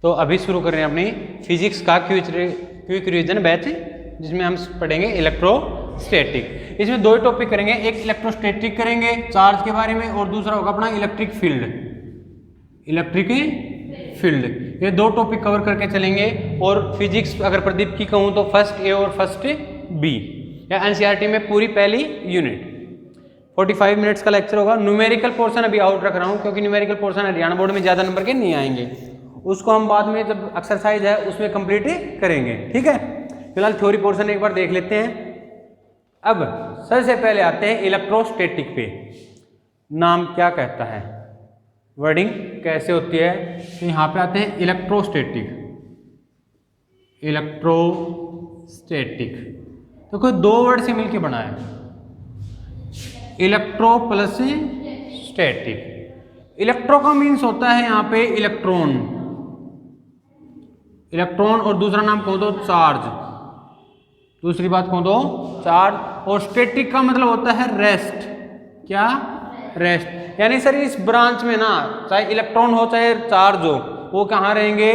तो अभी शुरू कर रहे हैं अपनी फिजिक्स का क्विक रिवीजन बैच, जिसमें हम पढ़ेंगे इलेक्ट्रोस्टैटिक। इसमें दो टॉपिक करेंगे, एक इलेक्ट्रोस्टैटिक करेंगे चार्ज के बारे में, और दूसरा होगा अपना इलेक्ट्रिक फील्ड। ये दो टॉपिक कवर करके चलेंगे। और फिजिक्स अगर प्रदीप की कहूँ तो फर्स्ट ए और फर्स्ट बी, या एनसीईआरटी में पूरी पहली यूनिट। 45 मिनट्स का लेक्चर होगा। न्यूमेरिकल पोर्शन अभी आउट रख रहा हूँ, क्योंकि न्यूमेरिकल पोर्शन हरियाणा बोर्ड में ज़्यादा नंबर के नहीं आएंगे, उसको हम बाद में जब एक्सरसाइज है उसमें कंप्लीट करेंगे। ठीक है, फिलहाल थ्योरी पोर्शन एक बार देख लेते हैं। अब सबसे पहले आते हैं इलेक्ट्रोस्टैटिक पे। नाम क्या कहता है, वर्डिंग कैसे होती है, तो यहाँ पे आते हैं इलेक्ट्रोस्टैटिक। तो कोई दो वर्ड से मिलकर बना है, इलेक्ट्रो प्लस स्टैटिक। इलेक्ट्रो का मीन्स होता है यहाँ पे इलेक्ट्रॉन, और दूसरा नाम कौन दो, चार्ज। दूसरी बात कौन दो, चार्ज। और स्टैटिक का मतलब होता है रेस्ट। क्या, रेस्ट। यानी सर इस ब्रांच में ना, चाहे इलेक्ट्रॉन हो चाहे चार्ज हो, वो कहाँ रहेंगे,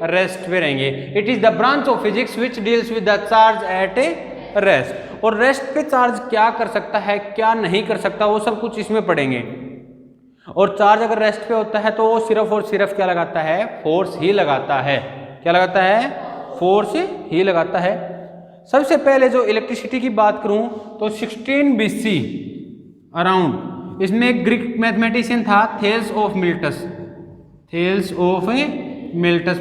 रेस्ट पे रहेंगे। It is the branch of physics which deals with the charge at A rest. और रेस्ट पे चार्ज क्या कर सकता है, क्या नहीं कर सकता, वो सब कुछ इसमें पढ़ेंगे। और चार्ज अगर रेस्ट पे होता है तो वो सिर्फ और सिर्फ क्या लगाता है, फोर्स ही लगाता है। क्या लगाता है, फोर्स ही लगाता है। सबसे पहले जो इलेक्ट्रिसिटी की बात करूं तो 16 BC अराउंड, इसमें एक ग्रीक मैथमेटिशियन था थेल्स ऑफ मिल्टस।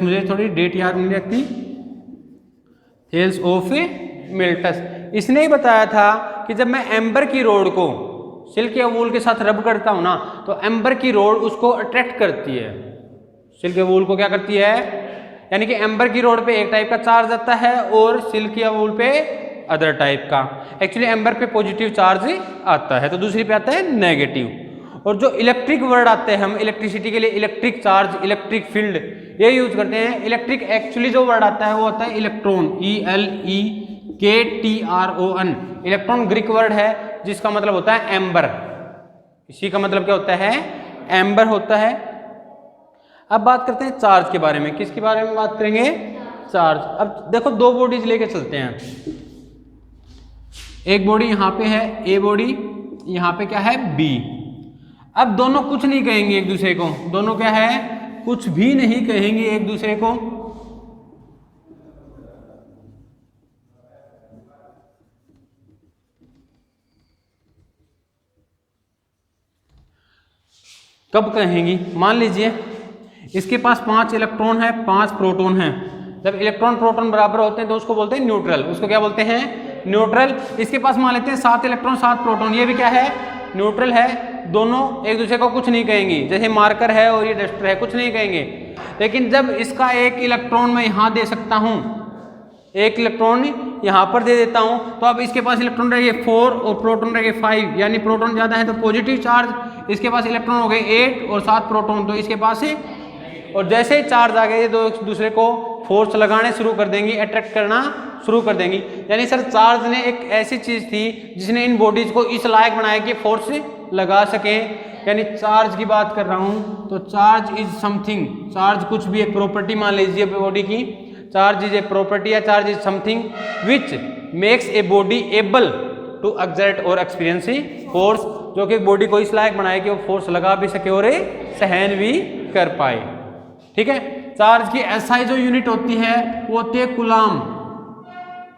मुझे थोड़ी डेट याद नहीं रहती। थेल्स ऑफ मिल्टस, इसने ही बताया था कि जब मैं एम्बर की रोड को सिल्क या वूल के साथ रब करता हूं ना, तो एम्बर की रोड उसको अट्रैक्ट करती है। सिल्क या वूल को क्या करती है, यानी कि एम्बर की रोड पे एक टाइप का चार्ज आता है और सिल्क या वूल पे अदर टाइप का। एक्चुअली एम्बर पे पॉजिटिव चार्ज आता है, तो दूसरी पे आता है नेगेटिव। और जो इलेक्ट्रिक वर्ड आते हैं हम इलेक्ट्रिसिटी के लिए, इलेक्ट्रिक चार्ज, इलेक्ट्रिक फील्ड, ये यूज करते हैं। इलेक्ट्रिक एक्चुअली जो वर्ड आता है वो आता है electron, ELEKTRON। Electron Greek word है जिसका मतलब होता है एम्बर। इसी का मतलब क्या होता है, एम्बर होता है। अब बात करते हैं चार्ज के बारे में। किसके बारे में बात करेंगे, चार्ज। अब देखो दो बॉडीज लेके चलते हैं। एक बॉडी यहाँ पे है ए बॉडी, यहाँ पे क्या है बी। अब दोनों कुछ नहीं कहेंगे एक दूसरे को, दोनों क्या है, कुछ भी नहीं कहेंगे एक दूसरे को। कब कहेंगी, मान लीजिए इसके पास 5 इलेक्ट्रॉन है, 5 प्रोटॉन है। जब इलेक्ट्रॉन प्रोटॉन बराबर होते हैं तो उसको बोलते हैं न्यूट्रल। उसको क्या बोलते हैं, न्यूट्रल। इसके पास मान लेते हैं 7 इलेक्ट्रॉन 7 प्रोटॉन, ये भी क्या है, न्यूट्रल है। दोनों एक दूसरे को कुछ नहीं कहेंगी, जैसे मार्कर है और ये डस्टर है, कुछ नहीं कहेंगे। लेकिन जब इसका एक इलेक्ट्रॉन मैं यहाँ दे सकता हूँ, एक इलेक्ट्रॉन यहाँ पर दे देता हूँ, तो अब इसके पास इलेक्ट्रॉन रह गए 4 और प्रोटॉन रह गए 5, यानी प्रोटॉन ज़्यादा है तो पॉजिटिव चार्ज। इसके पास इलेक्ट्रॉन हो गए 8 और 7 प्रोटॉन, तो इसके पास है। और जैसे ही चार्ज आ गए ये दो एक दूसरे को फोर्स लगाने शुरू कर देंगी, अट्रैक्ट करना शुरू कर देंगी। यानी सर चार्ज ने एक ऐसी चीज थी जिसने इन बॉडीज को इस लायक बनाया कि फोर्स लगा सके। यानी चार्ज की बात कर रहा हूं तो चार्ज इज समथिंग, चार्ज कुछ भी एक प्रॉपर्टी मान लीजिए बॉडी की। चार्ज इज ए प्रॉपर्टी या charge is something which makes a body able to exert और एक्सपीरियंस फोर्स, जो कि बॉडी को इस लायक बनाए कि वो फोर्स लगा भी सके और सहन भी कर पाए। ठीक है, चार्ज की एसआई जो यूनिट होती है वो होती है कूलाम।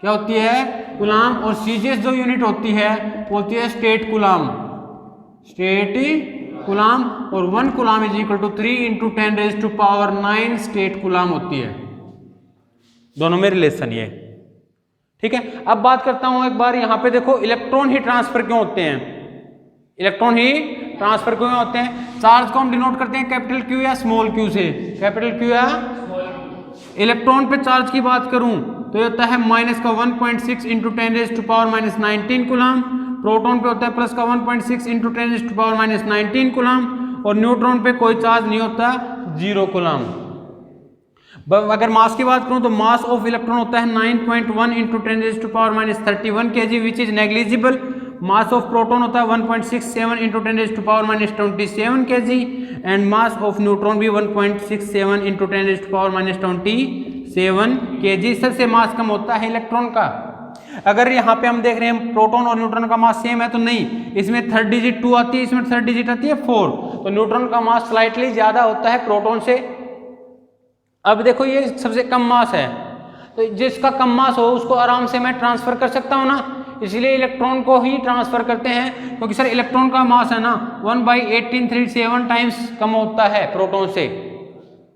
क्या होती है, कूलाम। और सीजीएस जो यूनिट होती है वो होती है स्टेट कूलाम। और 1 coulomb is equal to 3 × 10⁻⁹ state coulomb होती है। दोनों में रिलेशन ये। ठीक है, अब बात करता हूं एक बार, यहां पे देखो इलेक्ट्रॉन ही ट्रांसफर क्यों होते हैं, इलेक्ट्रॉन ही ट्रांसफर क्यों होते हैं। चार्ज को हम डिनोट करते हैं कैपिटल क्यू या स्मॉल क्यू से, कैपिटल क्यू या इलेक्ट्रॉन पे चार्ज की बात करूं तो ये होता है -1.6 × 10⁻⁹ कूलाम। प्रोटॉन पे होता है +1.6 × 10⁻⁹ कूलाम। और न्यूट्रॉन पे कोई चार्ज नहीं होता, 0 कूलाम। अगर मास की बात करूं तो मास ऑफ इलेक्ट्रॉन होता है 9.1 × 10⁻31 kg which is negligible. Mass of proton होता है 1.67 × 10⁻27 kg and mass of neutron भी 1.67 इंटू 10⁻⁻27 kg। सबसे मास कम होता है इलेक्ट्रॉन का। अगर यहाँ पे हम देख रहे हैं प्रोटॉन और न्यूट्रॉन का मास सेम है तो नहीं, इसमें थर्ड डिजिट 2 आती है, इसमें थर्ड डिजिट आती है 4, तो न्यूट्रॉन का मास स्लाइटली ज्यादा होता है प्रोटॉन से। अब देखो ये सबसे कम मास है, तो जिसका कम मास हो उसको आराम से मैं ट्रांसफर कर सकता हूँ ना, इसलिए इलेक्ट्रॉन को ही ट्रांसफर करते हैं, क्योंकि सर इलेक्ट्रॉन का मास है ना 1/1837 टाइम्स कम होता है प्रोटॉन से,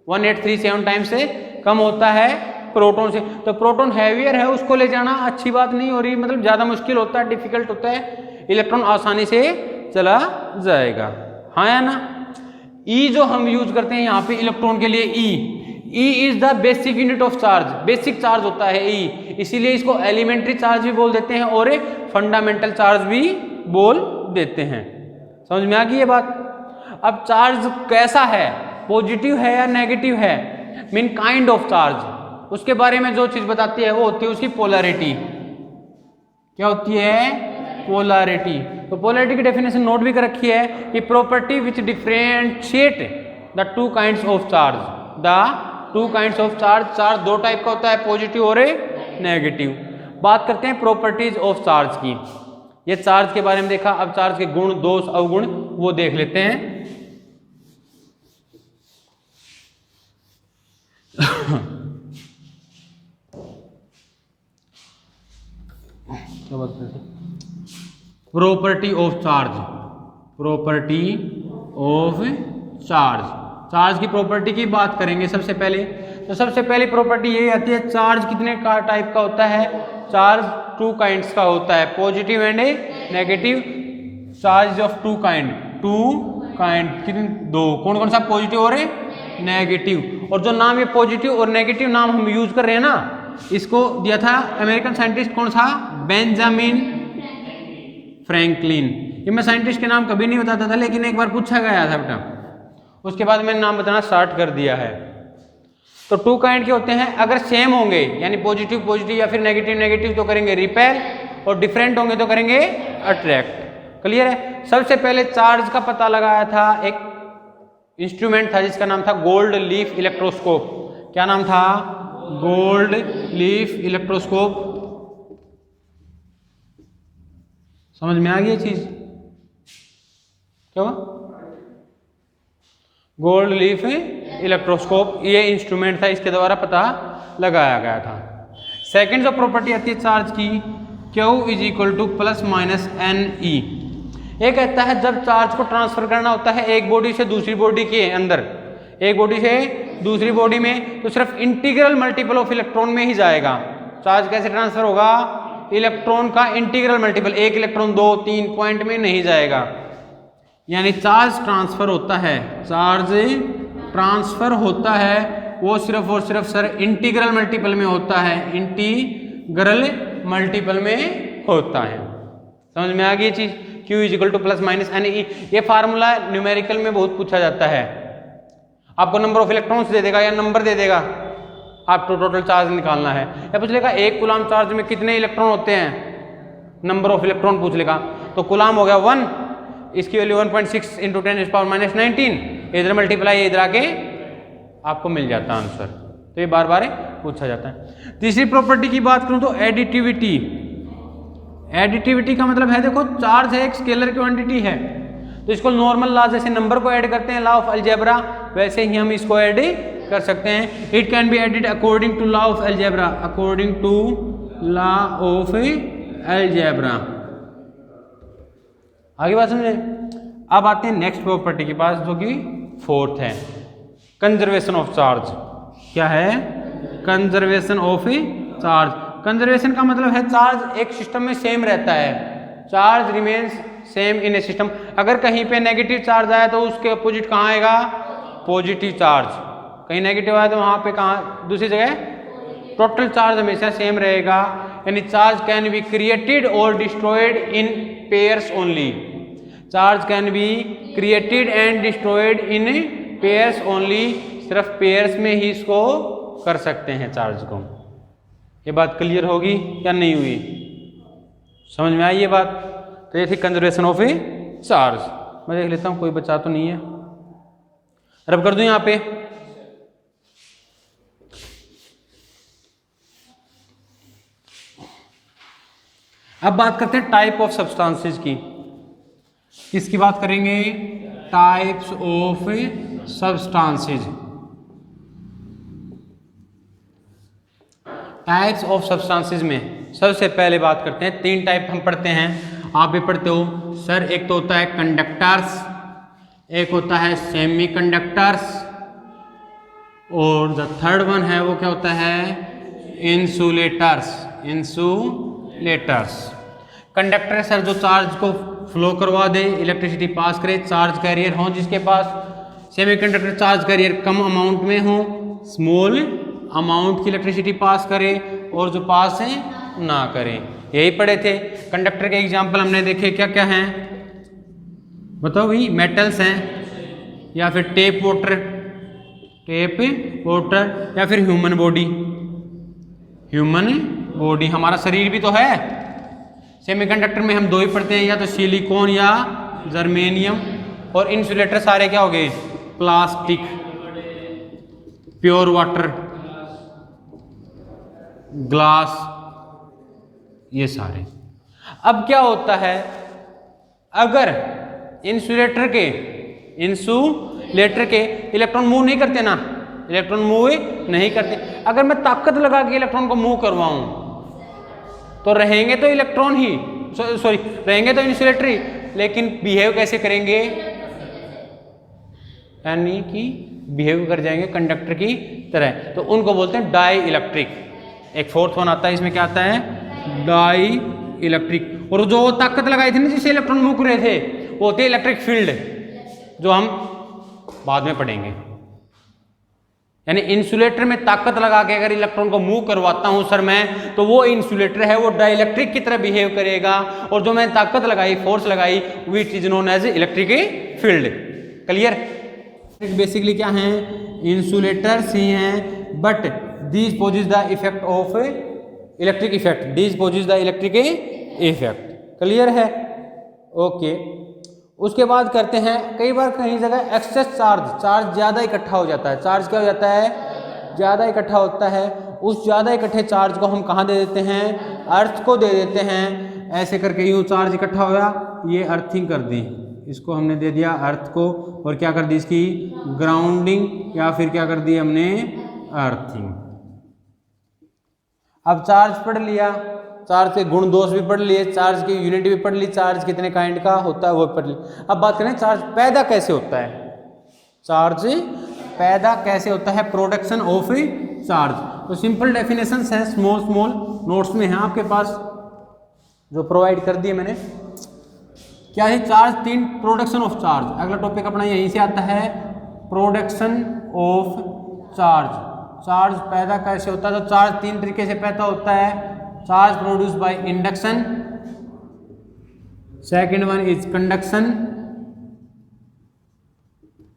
1837 टाइम्स से कम होता है प्रोटॉन से। तो प्रोटॉन हैवियर है, उसको ले जाना अच्छी बात नहीं हो रही, मतलब ज्यादा मुश्किल होता है, डिफिकल्ट होता है, इलेक्ट्रॉन आसानी से चला जाएगा, हाँ या ना। ई जो हम यूज करते हैं यहाँ पे इलेक्ट्रॉन के लिए, E is the basic unit of charge, basic charge होता है ई, इसीलिए इसको एलिमेंट्री चार्ज भी बोल देते हैं और फंडामेंटल चार्ज भी बोल देते हैं। समझ में आ गई ये बात। अब चार्ज कैसा है, पॉजिटिव है या नेगेटिव है, मीन काइंड ऑफ चार्ज, उसके बारे में जो चीज बताती है वो होती है उसकी पोलैरिटी। क्या होती है? पोलैरिटी। तो पोलैरिटी की डेफिनेशन नोट भी कर रखी है कि property which differentiate the two kinds of charge, the two kinds of charge. Charge दो टाइप का होता है, पॉजिटिव और नेगेटिव। बात करते हैं प्रॉपर्टीज ऑफ चार्ज की। ये चार्ज के बारे में देखा, अब चार्ज के गुण, दोष, अवगुण वो देख लेते हैं। Property of charge, property of charge, charge की प्रॉपर्टी की बात करेंगे सबसे पहले। तो सबसे पहली प्रॉपर्टी ये आती है, चार्ज कितने का टाइप का होता है? चार्ज टू काइंड्स का होता है, positive and negative. Charge of two kind, two kind कितने? दो। कौन कौन सा? पॉजिटिव और नेगेटिव। और जो नाम ये पॉजिटिव और नेगेटिव नाम हम यूज कर रहे हैं ना, इसको दिया था अमेरिकन साइंटिस्ट, कौन सा? Benjamin Franklin. ये मैं साइंटिस्ट के नाम कभी नहीं बताता था, लेकिन एक बार पूछा गया था बेटा, उसके बाद मैंने नाम बताना स्टार्ट कर दिया है। तो टू काइंड के होते हैं, अगर सेम होंगे यानी पॉजिटिव पॉजिटिव या फिर नेगेटिव नेगेटिव तो करेंगे रिपेल, और डिफरेंट होंगे तो करेंगे अट्रैक्ट। क्लियर है? सबसे पहले चार्ज का पता लगाया था, एक इंस्ट्रूमेंट था जिसका नाम था गोल्ड लीफ इलेक्ट्रोस्कोप। क्या नाम था? Gold leaf electroscope. समझ में आ गई ये चीज? क्या हुआ? गोल्ड लीफ इलेक्ट्रोस्कोप ये इंस्ट्रूमेंट था, इसके द्वारा पता लगाया गया था। सेकंड जो प्रॉपर्टी आती है चार्ज की, Q is equal two plus minus NE। ये कहता है जब चार्ज को ट्रांसफर करना होता है एक बॉडी से दूसरी बॉडी के अंदर, एक बॉडी से दूसरी बॉडी में, तो सिर्फ इंटीग्रल मल्टीपल ऑफ इलेक्ट्रॉन में ही जाएगा। चार्ज कैसे ट्रांसफर होगा? इलेक्ट्रॉन का इंटीग्रल मल्टीपल, एक इलेक्ट्रॉन 2 3 पॉइंट में नहीं जाएगा। यानी चार्ज ट्रांसफर होता है, चार्ज ट्रांसफर होता है वो सिर्फ और सिर्फ सर इंटीग्रल मल्टीपल में होता है, इंटीग्रल मल्टीपल में होता है। समझ में आ गई ये चीज? Q is equal two plus minus NE। ये फार्मूला न्यूमेरिकल में बहुत पूछा जाता है। आपको नंबर ऑफ इलेक्ट्रॉन्स दे देगा या नंबर दे देगा, आपको टोटल चार्ज निकालना है, या पूछ लेगा एक कूलाम चार्ज में कितने इलेक्ट्रॉन होते हैं, नंबर ऑफ इलेक्ट्रॉन पूछ लेगा। तो कूलाम हो गया 1, इसकी वैल्यू 1.6 इंटू 10⁻⁻19, इधर मल्टीप्लाई इधर आके आपको मिल जाता है आंसर। तो ये बार बार पूछा जाता है। तीसरी प्रॉपर्टी की बात करूं तो एडिटिविटी। एडिटिविटी का मतलब है, देखो चार्ज है, एक स्केलर क्वांटिटी है, तो इसको नॉर्मल लॉ जैसे नंबर को ऐड करते हैं, लॉ ऑफ अलजेब्रा, वैसे ही हम इसको ऐड कर सकते हैं। It can be added according to law of algebra, according to law of algebra. आगे बात समझे? अब आते हैं नेक्स्ट प्रॉपर्टी के पास, जो कि फोर्थ है, कंजर्वेशन ऑफ चार्ज। क्या है? Conservation of charge. कंजर्वेशन का मतलब है चार्ज एक सिस्टम में सेम रहता है, charge remains same in A system. अगर कहीं पे नेगेटिव चार्ज आया तो उसके अपोजिट कहाँ आएगा? Positive charge. कहीं नेगेटिव आया तो वहां पे कहाँ? दूसरी जगह टोटल चार्ज हमेशा सेम रहेगा। यानी चार्ज कैन बी क्रिएटेड और destroyed in pairs only. Charge can be created and destroyed in pairs only, सिर्फ पेयर्स में ही इसको कर सकते हैं चार्ज को। ये बात क्लियर होगी या नहीं हुई? समझ में आई ये बात? तो ये थी कंजर्वेशन ऑफ ए चार्ज। मैं देख लेता हूँ कोई बचा तो नहीं है। रब कर दूं यहाँ पे। अब बात करते हैं टाइप ऑफ सब्सटेंसेस की। किसकी बात करेंगे? Types of substances. Types of substances में सबसे पहले बात करते हैं, 3 टाइप हम पढ़ते हैं, आप भी पढ़ते हो सर। एक तो होता है कंडक्टर्स, एक होता है सेमीकंडक्टर्स, और द थर्ड वन है वो क्या होता है? इंसुलेटर्स। इंसुलेटर्स कंडक्टर सर जो चार्ज को फ्लो करवा दे, इलेक्ट्रिसिटी पास करे, चार्ज कैरियर हो जिसके पास। सेमीकंडक्टर चार्ज कैरियर कम अमाउंट में हो, स्मॉल अमाउंट की इलेक्ट्रिसिटी पास करे, और जो पास है ना करे। यही पढ़े थे। कंडक्टर के एग्जांपल हमने देखे क्या क्या हैं बताओ भाई? मेटल्स हैं, या फिर टेप वाटर, या फिर ह्यूमन बॉडी। ह्यूमन बॉडी हमारा शरीर भी तो है। सेमीकंडक्टर में हम 2 ही पढ़ते हैं, या तो सिलिकॉन या जर्मेनियम। और इंसुलेटर सारे क्या हो गए? प्लास्टिक, प्योर वाटर, ग्लास, ये सारे। अब क्या होता है, अगर इंसुलेटर के इलेक्ट्रॉन मूव नहीं करते ना, इलेक्ट्रॉन मूव नहीं करते। अगर मैं ताकत लगा के इलेक्ट्रॉन को मूव करवाऊं तो रहेंगे तो इलेक्ट्रॉन ही, सॉरी रहेंगे तो इंसुलेटर ही, लेकिन बिहेव कैसे करेंगे? यानी कि बिहेव कर जाएंगे कंडक्टर की तरह, तो उनको बोलते हैं डाई इलेक्ट्रिक। एक 4th वन आता है, इसमें क्या आता है? Dielectric. और जो ताकत लगाई थी ना जिससे इलेक्ट्रॉन मूव कर रहे थे, वो होते हैं इलेक्ट्रिक फील्ड, जो हम बाद में पढ़ेंगे। यानी इंसुलेटर में ताकत लगा के अगर इलेक्ट्रॉन को मूव करवाता हूं सर मैं, तो वो इंसुलेटर है वो डाइलेक्ट्रिक की तरह बिहेव करेगा, और जो मैंने ताकत लगाई, फोर्स लगाई, which is known as electric field. Clear? Basically क्या है? इंसुलेटर्स ही हैं, but these possess the effect of electric effect, these possess the electric effect. Clear है? ओके। उसके बाद करते हैं, कई बार कहीं जगह एक्सेस चार्ज ज़्यादा इकट्ठा हो जाता है। चार्ज क्या हो जाता है? ज़्यादा इकट्ठा होता है। उस ज़्यादा इकट्ठे चार्ज को हम कहाँ दे देते हैं? अर्थ को दे देते हैं। ऐसे करके यूँ चार्ज इकट्ठा हो गया, ये अर्थिंग कर दी, इसको हमने दे दिया अर्थ को, और क्या कर दी? इसकी ग्राउंडिंग, या फिर क्या कर दी हमने? अर्थिंग। अब चार्ज पढ़ लिया, चार्ज के गुण दोष भी पढ़ लिए, चार्ज की यूनिट भी पढ़ ली, चार्ज कितने काइंड का होता है वो पढ़ ली। अब बात करें चार्ज पैदा कैसे होता है। चार्ज पैदा कैसे होता है? Production of charge. तो सिंपल डेफिनेशंस हैं, स्मॉल नोट्स में हैं आपके पास, जो प्रोवाइड कर दिए मैंने। क्या है चार्ज? 3 production of charge. अगला टॉपिक अपना यहीं से आता है, प्रोडक्शन ऑफ चार्ज। चार्ज पैदा कैसे होता है? तो चार्ज 3 तरीके से पैदा होता है। Charge produce by induction, second one is conduction,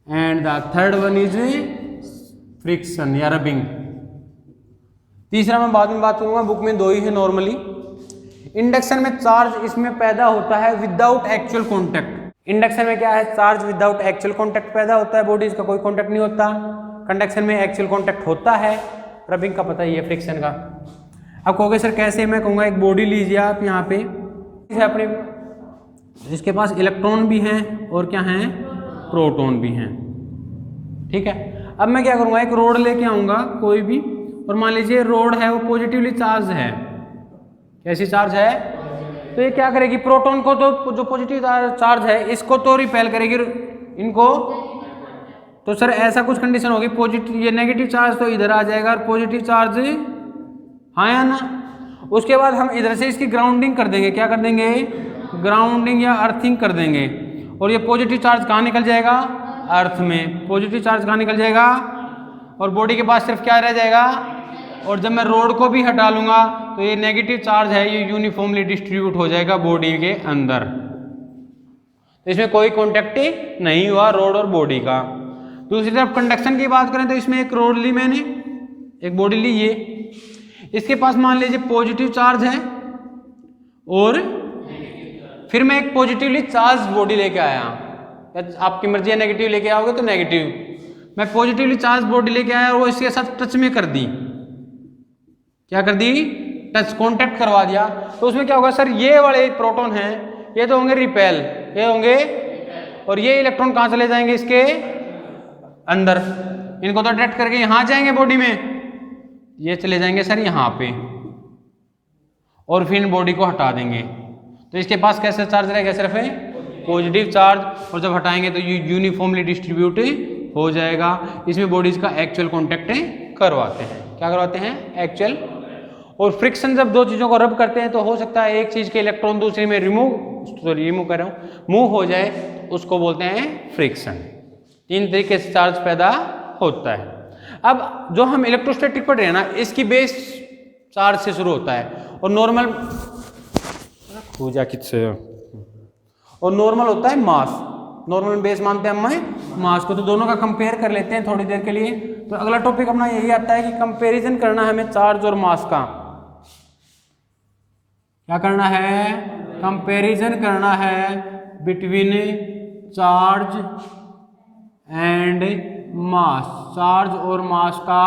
and the third one is friction या रबिंग। तीसरा मैं बाद में बात करूंगा, बुक में 2 ही है नॉर्मली। इंडक्शन में चार्ज इसमें पैदा होता है विदाउट एक्चुअल कॉन्टैक्ट। इंडक्शन में क्या है? चार्ज विदाउट एक्चुअल कॉन्टैक्ट पैदा होता है, बॉडीज का कोई कॉन्टैक्ट नहीं होता। कंडक्शन में एक्चुअल कॉन्टैक्ट होता है, रबिंग का पता ही है, फ्रिक्शन का। अब कहोगे सर कैसे? मैं कहूँगा एक बॉडी लीजिए आप यहाँ पे अपने, जिसके पास इलेक्ट्रॉन भी हैं और क्या हैं? प्रोटॉन भी हैं। ठीक है। अब मैं क्या करूँगा, एक रोड लेके आऊँगा कोई भी, और मान लीजिए रोड है वो पॉजिटिवली चार्ज है। कैसी चार्ज है? तो ये क्या करेगी? प्रोटॉन को तो, जो पॉजिटिव चार्ज है इसको तो रिपेल करेगी इनको। तो सर ऐसा कुछ कंडीशन होगी, पॉजिटिव ये नेगेटिव चार्ज तो इधर आ जाएगा, और पॉजिटिव चार्ज, हाँ या ना? उसके बाद हम इधर से इसकी ग्राउंडिंग कर देंगे। क्या कर देंगे? ग्राउंडिंग या अर्थिंग कर देंगे। और ये पॉजिटिव चार्ज कहाँ निकल जाएगा? अर्थ में। पॉजिटिव चार्ज कहाँ निकल जाएगा? और बॉडी के पास सिर्फ क्या रह जाएगा? और जब मैं रोड को भी हटा लूंगा तो ये नेगेटिव चार्ज है ये यूनिफॉर्मली डिस्ट्रीब्यूट हो जाएगा बॉडी के अंदर। तो इसमें कोई कॉन्टैक्ट नहीं हुआ रोड और बॉडी का। दूसरी तरफ कंडक्शन की बात करें तो इसमें एक रोड ली मैंने, एक बॉडी ली, ये इसके पास मान लीजिए पॉजिटिव चार्ज है, और फिर मैं एक पॉजिटिवली चार्ज बॉडी लेके आया, आपकी मर्जी है नेगेटिव लेके आओगे तो नेगेटिव, मैं पॉजिटिवली चार्ज बॉडी लेके आया और वो इसके साथ टच में कर दी, क्या कर दी, टच कॉन्टैक्ट करवा दिया, तो उसमें क्या होगा सर, ये वाले प्रोटॉन हैं ये तो होंगे रिपेल, ये होंगे, और ये इलेक्ट्रॉन कहाँ चले जाएंगे, इसके अंदर, इनको तो अट्रैक्ट करके यहां जाएंगे बॉडी में, ये चले जाएंगे सर यहाँ पे, और फिर इन बॉडी को हटा देंगे। तो इसके पास कैसे चार्ज रहेगा, सिर्फ पॉजिटिव चार्ज, और जब हटाएंगे तो यूनिफॉर्मली डिस्ट्रीब्यूट हो जाएगा। इसमें बॉडीज का एक्चुअल कॉन्टैक्ट करवाते हैं, क्या करवाते हैं, एक्चुअल। और फ्रिक्शन जब दो चीजों को रब करते हैं तो हो सकता है एक चीज के इलेक्ट्रॉन दूसरी में मूव हो जाए, उसको बोलते हैं फ्रिक्शन। तीन तरीके से चार्ज पैदा होता है। अब जो हम इलेक्ट्रोस्टैटिक पढ़ रहे हैं ना, इसकी बेस चार्ज से शुरू होता है, और नॉर्मल होता है मास, नॉर्मल बेस मानते हैं हम मास को। तो दोनों का कंपेयर कर लेते हैं थोड़ी देर के लिए। तो अगला टॉपिक अपना यही आता है कि कंपैरिजन करना है हमें चार्ज और मास का। क्या करना है, कंपैरिजन करना है between charge and mass, charge और मास का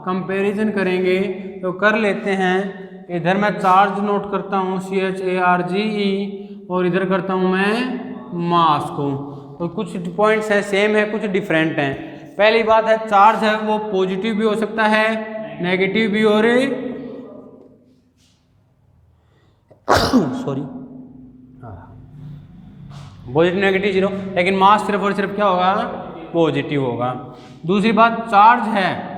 कंपैरिजन करेंगे। तो कर लेते हैं, इधर मैं चार्ज नोट करता हूँ CHARGE, और इधर करता हूँ मैं मास को। तो कुछ पॉइंट्स हैं सेम है, कुछ डिफरेंट हैं। पहली बात है, चार्ज है वो पॉजिटिव भी हो सकता है, नेगेटिव भी, और सॉरी पॉजिटिव नेगेटिव जीरो, लेकिन मास सिर्फ और सिर्फ क्या होगा, पॉजिटिव होगा। दूसरी बात, चार्ज है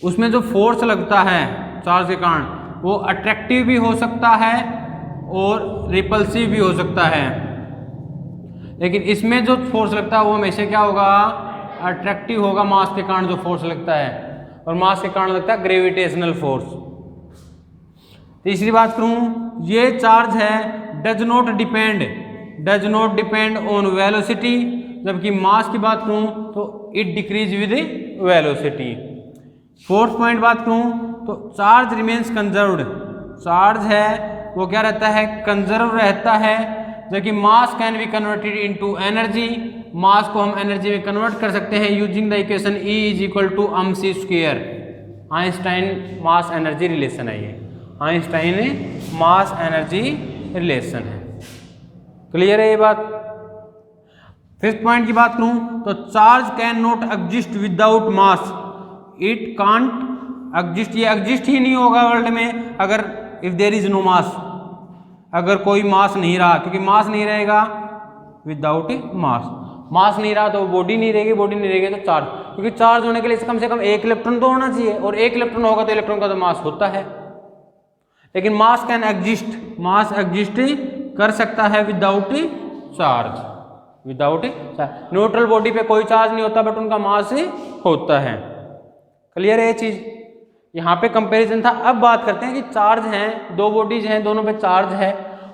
उसमें जो फोर्स लगता है चार्ज के कारण, वो अट्रैक्टिव भी हो सकता है और रिपल्सिव भी हो सकता है, लेकिन इसमें जो फोर्स लगता है वो हमेशा क्या होगा, अट्रैक्टिव होगा, मास के कारण जो फोर्स लगता है, और मास के कारण लगता है ग्रेविटेशनल फोर्स। तीसरी बात करूं, ये चार्ज है does not depend on velocity, जबकि मास की बात करूं तो it decrease with velocity. Fourth point बात करूं तो चार्ज रिमेन्स कंजर्व्ड, चार्ज है वो क्या रहता है, कंजर्व रहता है, जबकि mass can be converted into energy, mass को हम एनर्जी में कन्वर्ट कर सकते हैं using the equation E = mc²। Einstein mass energy relation है, ये आइंस्टाइन मास एनर्जी रिलेशन है। क्लियर है ये बात। फिफ्थ पॉइंट की बात करूं तो charge can not exist without mass, it can't exist, ये एग्जिस्ट ही नहीं होगा वर्ल्ड में अगर if there is no mass, अगर कोई मास नहीं रहा, क्योंकि मास नहीं रहेगा विदाउट मास नहीं रहा तो बॉडी नहीं रहेगी, बॉडी नहीं रहेगी तो चार्ज, क्योंकि चार्ज होने के लिए कम से कम एक इलेक्ट्रॉन तो होना चाहिए, और एक इलेक्ट्रॉन होगा तो इलेक्ट्रॉन का तो मास होता है। लेकिन मास कैन एग्जिस्ट, मास एग्जिस्ट कर सकता है without charge, without neutral body पे कोई चार्ज नहीं होता बट उनका मास होता है। क्लियर है ये चीज, यहाँ पे कंपैरिजन था। अब बात करते हैं कि चार्ज हैं, दो बॉडीज हैं, दोनों पे चार्ज है,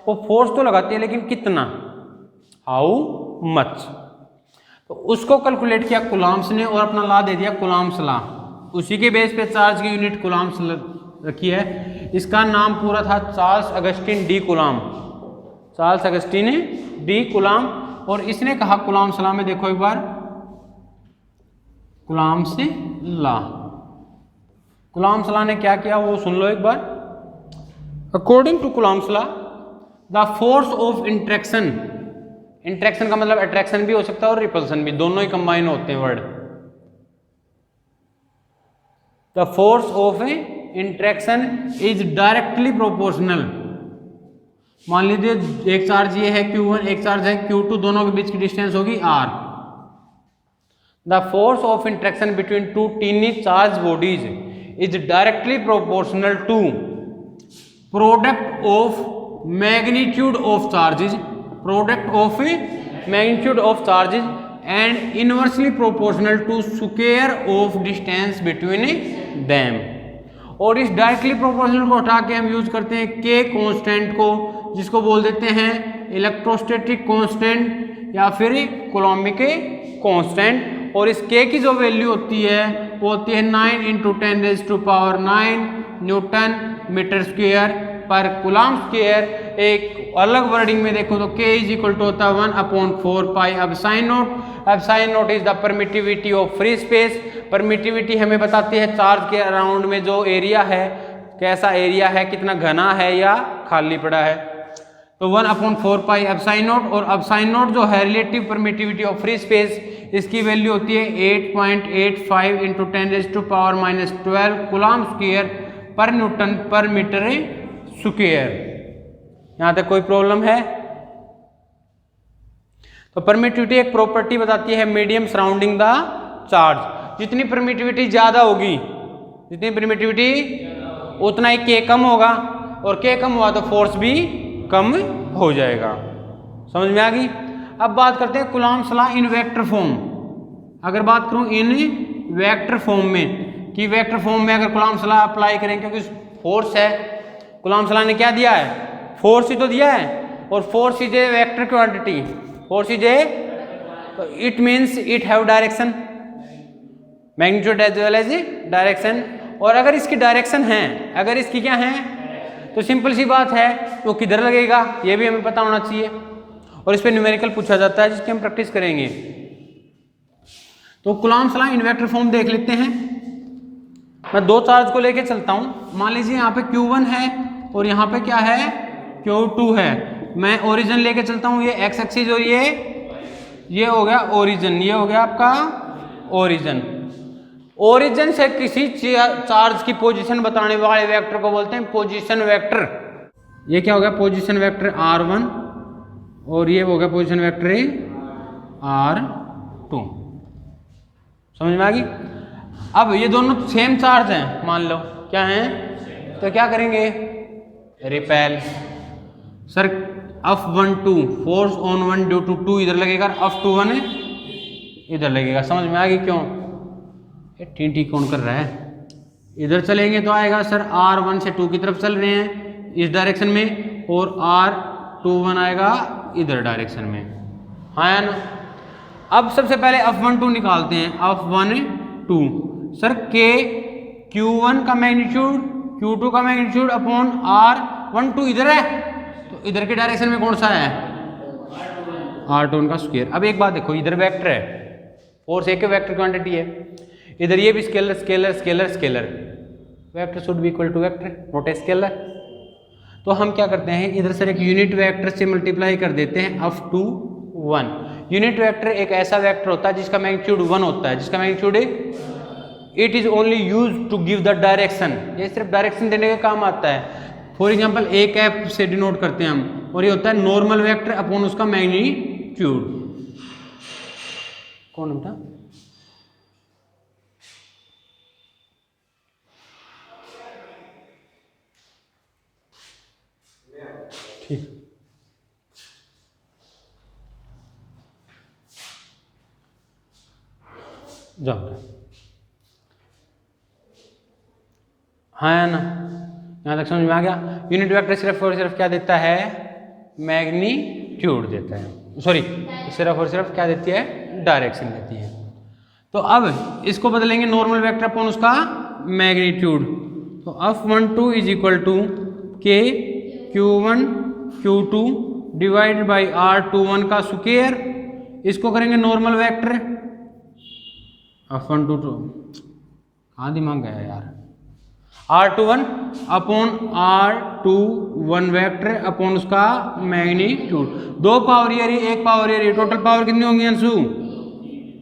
वो फोर्स तो लगाती है लेकिन कितना, हाउ मच, तो उसको कैलकुलेट किया कुलाम्स ने और अपना लॉ दे दिया कुलाम्स लॉ, उसी के बेस पे चार्ज की यूनिट कुलाम्स रखी है। इसका नाम पूरा था Charles Augustin de Coulomb, Charles Augustin de Coulomb, और इसने कहा कुलाम्स लॉ में, देखो एक बार कुलाम्स लॉ, कुलाम्स लॉ ने क्या किया वो सुन लो एक बार। According to Coulomb's law the force of interaction, interaction का मतलब अट्रैक्शन भी हो सकता है और रिपल्सन भी, दोनों ही कंबाइन होते हैं word. The force of interaction is directly proportional, मान लीजिए एक चार्ज ये है Q1, एक चार्ज है Q2, दोनों के बीच की डिस्टेंस होगी R। The force of interaction between two tiny charge bodies is directly proportional to product of magnitude of charges, product of magnitude of charges and inversely proportional to square of distance between them. और इस directly proportional को हटा के हम use करते हैं K constant को, जिसको बोल देते हैं इलेक्ट्रोस्टैटिक कांस्टेंट या फिर कूलम्बिक कांस्टेंट। और इस K की जो वैल्यू होती है वो होती है 9 × 10⁻⁹ न्यूटन मीटर स्क्वायर पर कूलम्ब स्क्वायर। एक अलग वर्डिंग में देखो तो k इज इक्वल टू होता है 1/4 पाई। अब sign naught is the permittivity of free space. Permittivity हमें बताती है चार्ज के अराउंड में जो एरिया है, कैसा एरिया है, कितना घना है या खाली पड़ा है। तो 1/4 पाई एप्साइन नोट। और एप्साइन नोट जो है relative permittivity of free space, इसकी वैल्यू होती है 8.85 इंटू 10⁻⁻12 कूलम्ब स्क्वायर पर न्यूटन पर मीटर स्क्वायर। यहां तक कोई प्रॉब्लम है? तो परमिटिविटी एक प्रॉपर्टी बताती है मीडियम सराउंडिंग द चार्ज। जितनी परमिटिविटी ज्यादा होगी, जितनी परमिटिविटी उतना ही k कम होगा, और k कम हुआ तो फोर्स भी कम हो जाएगा। समझ में आ गई? अब बात करते हैं Coulomb's law in vector form. अगर बात करूं इन वेक्टर फॉर्म में, कि वेक्टर फॉर्म में अगर कूलम्ब्स लॉ अप्लाई करें, क्योंकि फोर्स है, कूलम्ब्स लॉ ने क्या दिया है? फोर्स ही तो दिया है, और force is a vector quantity. Force is a, तो it means it have direction, magnitude as well as direction. और अगर इसकी डायरेक्शन है, अगर इसकी क्या है, तो सिंपल सी बात है वो किधर लगेगा ये भी हमें पता होना चाहिए, और इस पे न्यूमेरिकल पूछा जाता है जिसकी हम प्रैक्टिस करेंगे। तो Coulomb's law in vector form देख लेते हैं। मैं दो चार्ज को लेके चलता हूं। मान लीजिए यहाँ पे Q1 है और यहाँ पे क्या है, Q2 है। मैं ओरिजिन लेके चलता हूँ, ये x एक्सिस, और ये हो गया ओरिजिन, ये हो गया आपका ओरिजिन। ओरिजिन से किसी चार्ज की पोजीशन बताने वाले वेक्टर को बोलते हैं पोजीशन वेक्टर। ये क्या हो गया, पोजीशन वेक्टर R1, और ये हो गया पोजीशन वेक्टर R2। समझ में आ गई? अब ये दोनों सेम चार्ज हैं, मान लो क्या हैं, तो क्या करेंगे, repel. Sir F12 force on 1 due to 2 इधर लगेगा, F21 इधर लगेगा। समझ में आ गई? क्यों टी कौन कर रहा है? इधर चलेंगे तो आएगा सर R1 से 2 की तरफ चल रहे हैं इस डायरेक्शन में, और R21 आएगा इधर डायरेक्शन में। हाँ या ना? अब सबसे पहले F12 निकालते हैं। F12 सर Q1 का मैग्नीट्यूड, Q2 का मैग्नीट्यूड अपॉन R12 इधर है, तो इधर के डायरेक्शन में कौन सा है, R2 का स्क्वायर। अब एक बात देखो, इधर वेक्टर है, फोर्स एक वेक्टर क्वांटिटी है, इधर ये भी scalar scalar scalar scalar, vector should be equal to vector, not a scalar. तो हम क्या करते हैं, इधर से एक यूनिट वेक्टर से मल्टीप्लाई कर देते हैं F21। यूनिट वेक्टर एक ऐसा वेक्टर होता है जिसका मैग्नीट्यूड 1 होता है, जिसका magnitude it is only use to give the direction, ये सिर्फ डायरेक्शन देने का काम आता है। फॉर एग्जाम्पल ए कैप से डिनोट करते हैं हम, और ये होता है नॉर्मल वेक्टर अपॉन उसका मैग्नीट्यूड। कौन होता? ठीक, जाओ। हाँ या ना? यहाँ तक समझ में आ गया? यूनिट वेक्टर सिर्फ और सिर्फ क्या देता है, मैग्नीट्यूड देता है, सॉरी सिर्फ और सिर्फ क्या देती है, डायरेक्शन देती है। तो अब इसको बदलेंगे नॉर्मल वेक्टर अपॉन उसका मैग्नीट्यूड। तो F12 is equal to K Q1 Q2 divided by R21 का स्क्वायर। इसको करेंगे नॉर्मल वेक्टर, F12 कहाँ दिमाग गया यार, R21 upon R21 vector upon उसका magnitude. 2 power area 1 power area, total power कितनी होंगी अंशु,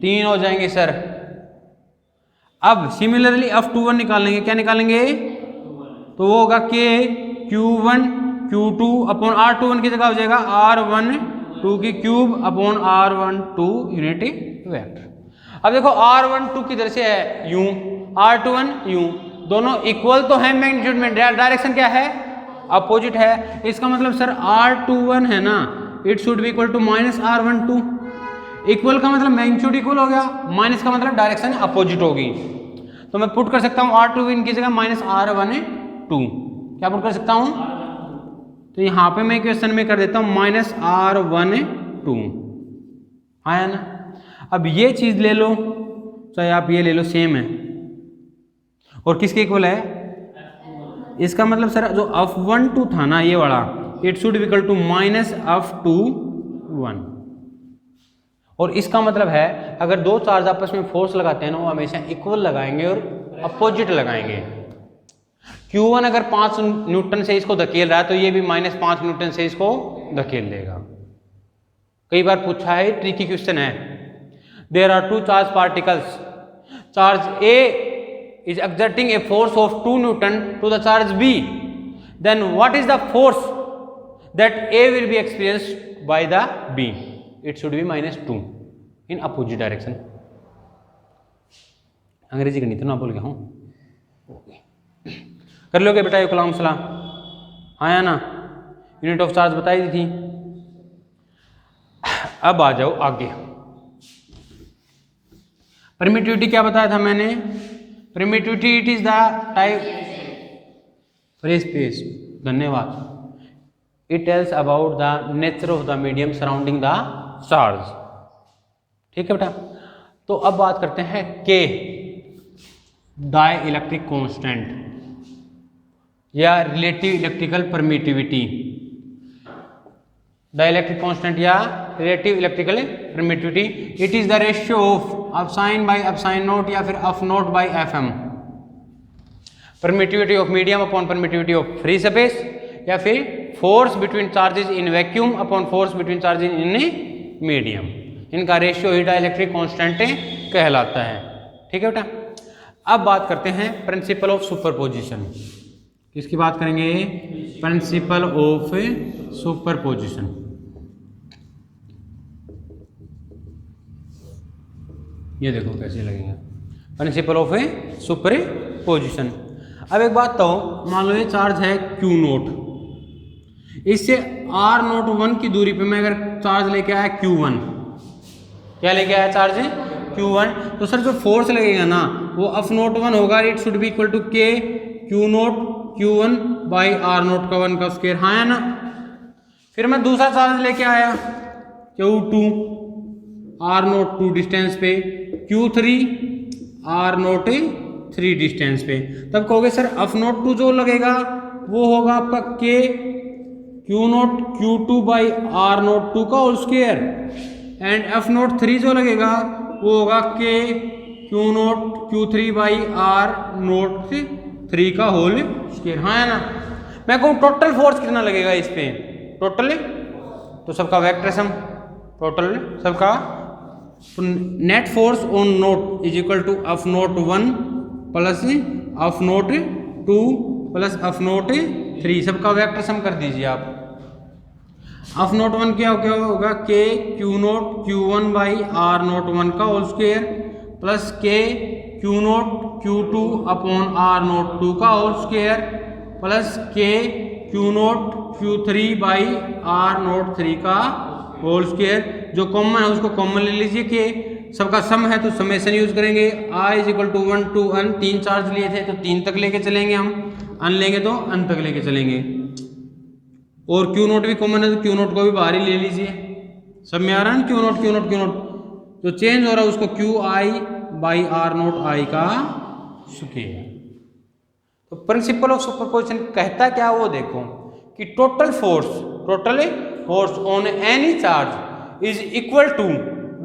3 हो जाएंगे सर। अब सिमिलरली F21 निकालेंगे, क्या निकालेंगे, तो वो होगा K Q1 Q2 upon R21 की जगह हो जाएगा R12 की cube upon R12 unit vector. अब देखो R12 किधर से है, यूं, R21 यूं, दोनों इक्वल तो है मैग्नीट्यूड में, डायरेक्शन क्या है, अपोजिट है। इसका मतलब सर R21 है ना, it should be equal to minus R12। Equal का मतलब मैग्नीट्यूड इक्वल हो गया, माइनस का मतलब डायरेक्शन अपोजिट होगी। तो मैं पुट कर सकता हूँ R21 की जगह माइनस R12, क्या पुट कर सकता हूँ, तो यहाँ पे मैं इक्वेशन में कर देता हूँ माइनस R12। आया ना? अब ये चीज ले लो, चाहे आप ये ले लो, सेम है, और किसके इक्वल है, इसका मतलब सर जो F12 था ना ये वाला, it should be equal to minus F21। और इसका मतलब है अगर दो चार्ज आपस में फोर्स लगाते हैं ना वो हमेशा इक्वल लगाएंगे और अपोजिट लगाएंगे। Q1 अगर 5 न्यूटन से इसको धकेल रहा है तो ये भी -5 न्यूटन से इसको धकेल देगा। कई बार पूछा है, ट्रिकी क्वेश्चन है। There are two charge particles, charge A is exerting a force of 2 Newton to the charge B, then what is the force that A will be experienced by the B? It should be -2 in opposite direction. अंग्रेजी गणित ना बोल गया हूँ, कर लोगे बेटा ये कलाम सलाह आया ना, यूनिट ऑफ चार्ज बताई दी थी। अब आ जाओ आगे, परमिटिविटी क्या बताया था मैंने, permittivity it is the type free space, धन्यवाद, it tells about the nature of the medium surrounding the charge. ठीक है बेटा, तो अब बात करते हैं के डाई इलेक्ट्रिक कॉन्स्टेंट या relative electrical permittivity. Dielectric constant या relative electrical permittivity, it is the ratio of epsilon by epsilon naught या फिर F naught by F M, permittivity of medium upon permittivity of free space, या फिर force between charges in vacuum upon force between charges in medium. इनका ratio ही dielectric constant कहलाता है। ठीक है बेटा, अब बात करते हैं प्रिंसिपल ऑफ सुपरपोजिशन। किसकी बात करेंगे, प्रिंसिपल ऑफ सुपरपोजिशन। ये देखो कैसे लगेगा, प्रिंसिपल ऑफ सुपरपोजिशन। अब एक बात तो मान लो ये चार्ज है Q नोट, इससे R नोट 1 की दूरी पे मैं अगर चार्ज लेके आया Q1, क्या लेके आया चार्ज Q1, तो सर जो फोर्स लगेगा ना वो F नोट 1 होगा, it should be equal to K Q naught Q1 by R naught का 1 का स्क्वायर, हाँ है ना। फिर मैं दूसरा चार्ज लेके आया Q2 R नोट 2 डिस्टेंस पे, Q3 R नोट 3 डिस्टेंस पे, तब कहोगे सर F नोट 2 जो लगेगा वो होगा आपका K Q naught Q2 by R naught 2 का whole square, and F naught 3 जो लगेगा वो होगा K Q naught Q3 by R naught 3 का होल स्क्वायर, हाँ है ना। मैं कहूँ टोटल फोर्स कितना लगेगा इस पे, टोटल तो सबका वेक्टर सम, टोटल सबका net force on naught is equal to F naught 1 plus F naught 2 plus F naught 3, सबका वेक्टर सम कर दीजिए आप। F नोट 1 क्या होगा, K Q naught Q1 by R naught 1 का whole square plus K Q naught Q2 upon R naught 2 का whole square plus K Q naught Q3 by R naught 3 का whole square. जो common है उसको common ले लीजिए, कि सबका सम है तो समेशन यूज करेंगे। I is equal to 1 to n, 3 charge लिए थे तो 3 तक लेके चलेंगे हम, n लेंगे तो n तक लेके चलेंगे, और Q नोट भी कॉमन है तो Q नोट को भी बाहर ही ले लीजिए। सब में आ रहा है Q naught Q naught Q naught, जो चेंज हो रहा है उसको QI by R naught I का स्क्वायर। तो प्रिंसिपल ऑफ सुपरपोजिशन कहता क्या वो देखो, कि total force on any charge is equal to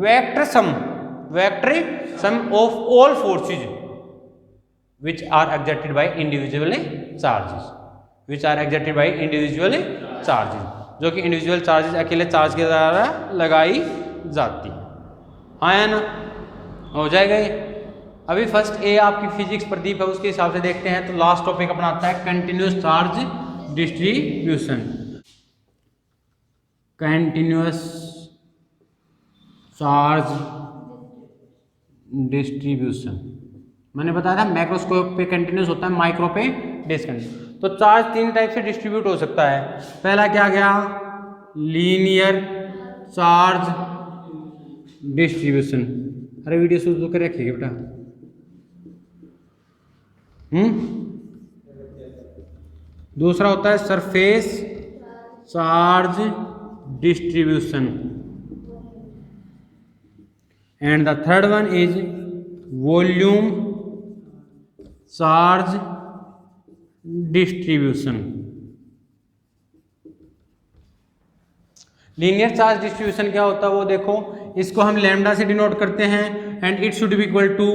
vector sum of all forces which are exerted by individual charges, जो कि इंडिविजुअल चार्जेस अकेले चार्ज के द्वारा लगाई जाती है, हाँ या ना। हो जाएगा ये। अभी फर्स्ट ए आपकी फिजिक्स प्रदीप है, उसके हिसाब से देखते हैं। तो लास्ट टॉपिक अपना आता है continuous charge distribution. Continuous charge distribution मैंने बताया था, मैक्रोस्कोप पे कंटिन्यूअस होता है, माइक्रो पे डिसकंटिन्यूअस। तो चार्ज 3 टाइप से डिस्ट्रीब्यूट हो सकता है। पहला क्या गया, लीनियर चार्ज डिस्ट्रीब्यूशन। अरे वीडियो शुरू कर रखिएगा बेटा। दूसरा होता है surface charge distribution, and the third one is volume charge distribution. Linear charge distribution क्या होता है वो देखो, इसको हम लैम्डा से डिनोट करते हैं and it should be equal to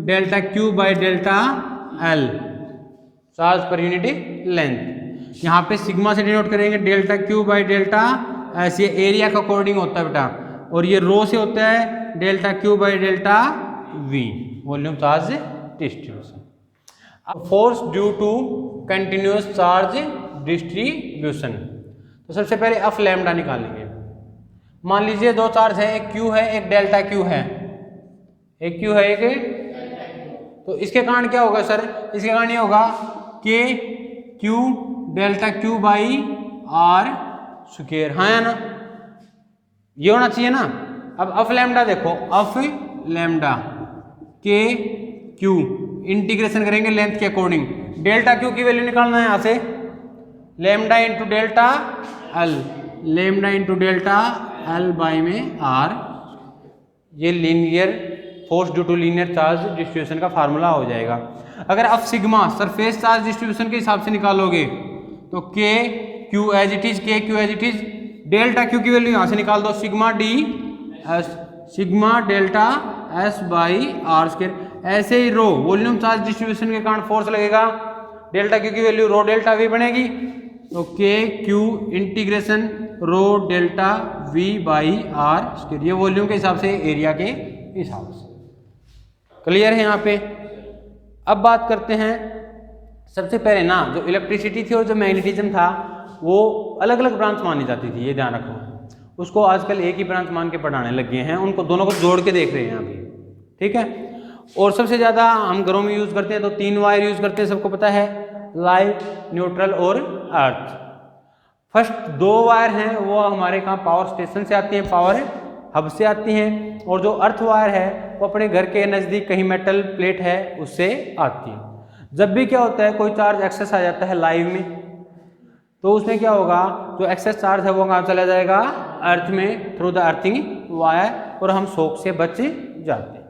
delta Q by delta L, charge per unit length. यहाँ पे सिग्मा से डिनोट करेंगे delta Q by delta S, ये एरिया का अकॉर्डिंग होता है बेटा, और ये रो से होता है delta Q by delta V, volume charge distribution. अब force due to continuous charge distribution, तो सबसे पहले एफ लैम्डा निकालेंगे। मान लीजिए दो चार्ज है, एक क्यू है एक डेल्टा क्यू है, एक क्यू है एक, तो इसके कारण क्या होगा सर, इसके कारण ये होगा K Q delta Q by R square, हाँ या ना, ये होना चाहिए ना। अब एफ लैम्डा देखो, F lambda K Q integration करेंगे लेंथ के अकॉर्डिंग, डेल्टा क्यू की वैल्यू निकालना है यहाँ से, lambda into delta L, lambda into delta L by में आर, ये linear force due to linear charge distribution का फार्मूला हो जाएगा। अगर आप सिग्मा सरफेस चार्ज डिस्ट्रीब्यूशन के हिसाब से निकालोगे तो K Q as it is, K Q as it is, delta Q की वैल्यू यहाँ से निकाल दो, sigma D S, sigma delta S by R square. ऐसे ही रो वॉल्यूम चार्ज डिस्ट्रीब्यूशन के कारण फोर्स लगेगा, डेल्टा क्यू की वैल्यू रो डेल्टा वी बनेगी, तो K Q integration rho delta V by R square, ये वॉल्यूम के हिसाब से, एरिया के हिसाब से। क्लियर है यहाँ पे। अब बात करते हैं, सबसे पहले ना जो इलेक्ट्रिसिटी थी और जो मैग्नेटिज्म था वो अलग अलग ब्रांच मानी जाती थी, ये ध्यान रखो, उसको आजकल एक ही ब्रांच मान के पढ़ाने लग गए हैं, उनको दोनों को जोड़ के देख रहे हैं अभी, ठीक है। और सबसे ज़्यादा हम घरों में यूज़ करते हैं तो 3 वायर यूज़ करते हैं, सबको पता है, लाइट, न्यूट्रल और अर्थ। फर्स्ट 2 वायर हैं वो हमारे कहाँ पावर स्टेशन से आती हैं, पावर हब से आती हैं, और जो अर्थ वायर है वो अपने घर के नज़दीक कहीं मेटल प्लेट है उससे आती है। जब भी क्या होता है कोई चार्ज एक्सेस आ जाता है लाइव में, तो उसमें क्या होगा, जो एक्सेस चार्ज है वो कहाँ चला जाएगा, अर्थ में, थ्रू द अर्थिंग वायर, और हम शॉक से बच जाते हैं।